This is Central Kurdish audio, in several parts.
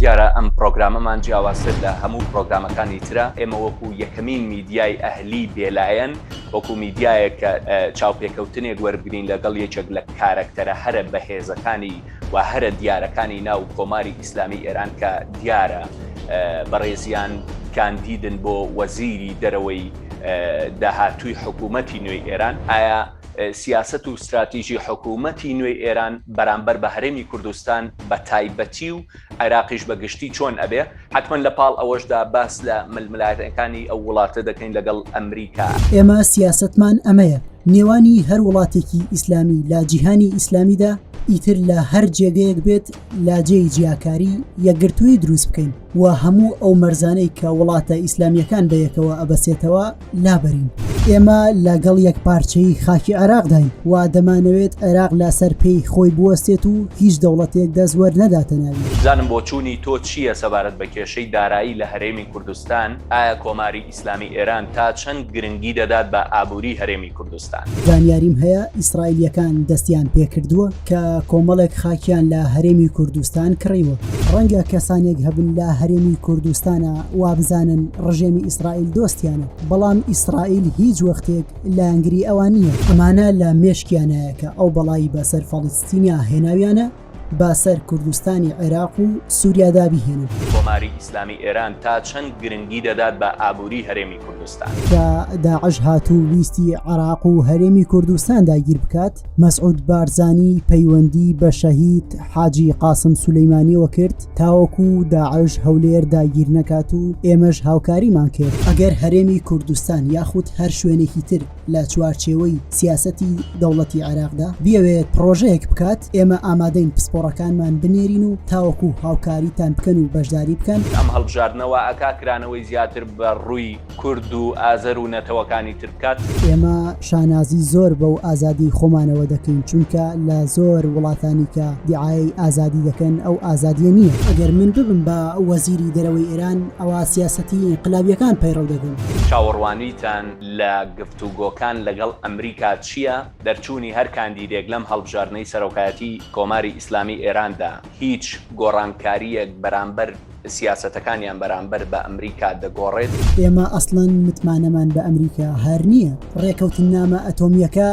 دیارە ئەم پرۆگرامەمان جیاوازتر لە هەموو پرۆگرامەکانی ترە. ئێمە وەکو یەکەمین میدیای ئەهلی بێلایەن، وەکو میدیایەک کە چاوپێکەوتنێک وەرگرین لەگەڵ یەکێک لە کارەکتەرە هەرە بەهێزەکانی و هەرە دیارەکانی ناو کۆماری ئیسلامی ئێران کە دیارە بەڕێزیان کاندیدن بۆ وەزیری دەرەوەی داهاتووی حکوومەتی نوێی ئێران. ئایا سیاست و استراتیژی حکوومەتی نوێی ئێران بەرامبەر بە هەرێمی کوردستان بە تایبەتی و عێراقیش بەگشتی چۆن ئەبێ؟ حتمما لە پاڵ ئەوەشدا باس لە ململایەتەکانی ئەو وڵاتە دەکەین لەگەڵ ئەمریکا. ئێمە سیاستمان ئەمەیە، نێوانی هەر وڵاتێکی ئیسلامی لە جیهانی ئیسلامیدا ئیتر لە هەر جێگەیەک بێت لاجێی جیاکاری یەکگرتووی دروست بکەین و هەموو ئەو مەرزانەی کە وڵاتە ئیسلامیەکان بەیەکەوە ئەبەسێتەوە لابەرین. ئێمە لەگەڵ یەک پارچەی خاکی عێراقداین و دەمانەوێت عێراق لە سەر پێی خۆی بوەستێت و هیچ دەوڵەتێک دەستوەر نەداتە ناوی. زانم بۆ چوونی تۆ چییە سەبارەت بە کێشەی دارایی لە هەرێمی کوردستان؟ ئایا کۆماری ئیسلامی ئێران تا چەند گرنگی دەدات بە ئابووری هەرێمی کوردستان؟ زانیاریم هەیە ئیسرائیلیەکان دەستیان پێکردووە کە کۆمەڵێک خاکیان لە هەرێمی کوردستان کڕیوە. ڕەنگە کەسانێک هەبن لە هەرێمی کوردستانە وابزانن ڕژێمی ئیسرائیل دۆستیانە، بەڵام ئیسرائیل هیچ وەختێک لایەنگری ئەوان نییە. ئەمانە لە مێشکیانەیە کە ئەو بەڵایی بەسەر فەڵەستینیا هێناویانە باسەر کوردستانی عێراق و سووریا بهێنن. کۆماری ئیسلامی ئێران تا چەند گرنگی دەدات بە ئابووری هەرێمی کوردستان؟ کە داعش هاتوو ویستی عێراق و هەرێمی کوردستان داگیر بکات، مەسعود بارزانی پەیوەندی بە شەهید حاجی قاسم سولەیمانیەوە کرد تاوەکو داعش هەولێر داگیر نەکات و ئێمەش هاوکاریمان کرد. ئەگەر هەرێمی کوردستان یاخود هەر شوێنێکی تر لە چوارچێوەی سیاسەتی دەوڵەتی عێراقدا بیاوێت پرۆژەیەک بکات، ئێمە ئامادەین پسپۆڕەکانمان بنێرین و تاوەکو هاوکاریتان بکەن و بەشداری بکەن. ئەم هەڵبژاردنەوە ئەکاکرانەوەی زیاتر بە ڕووی کورد و ئازەر و نەتەوەکانی تر بکات. ئێمە شانازی زۆر بەو ئازادی خۆمانەوە دەکەین، چونکە لە زۆر وڵاتانی کە دیعای ئازادی دەکەن ئەو ئازادیە نییە. ئەگەر من ببم بە وەزیری دەرەوەی ئێران ئەوە سیاسەتی ئینقلابیەکان پەیڕەو دەبن. چاوەڕوانیتان لە گفتوگۆکان لەگەڵ ئەمریکا چییە؟ دەرچوونی هەر کاندیدێک لەم هەڵبژاردنەی سەرۆکایەتی کۆماری ئیسلامی ئێراندا هیچ گۆڕانکاریەک بەرامبەر سیاسەتەکانیان بەرامبەر بە ئەمریکا دەگۆڕێت؟ ئێمە ئەسڵەن متمانەمان بە ئەمریکا هەر نییە. ڕێکەوتنامە ئەتۆمیەکە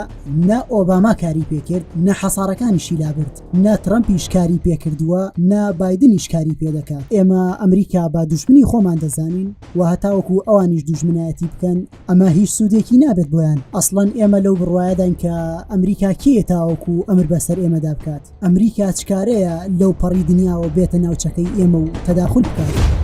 نە ئۆباما کاری پێکرد، نە حەسارەکانیشی لابرد، نە ترەمپیش کاری پێکردووە، نە بایدنیش کاری پێدەکات. ئێمە ئەمریکا با دوژمنی خۆمان دەزانین و هەتاوەکو ئەوانیش دوژمنایەتی بکەن ئەمە هیچ سوودێکی نابێت بۆیان. ئەسڵەن ئێمە لەو بڕوایەدان کە ئەمریکا کێ تاوەکو ئەمر بەسەر ئێمەدا بکات؟ ئەمریکا چکارەیە لەو پەڕی دنیاوە بێتە ناوچەکەی ئێمە و تەداخل بکات؟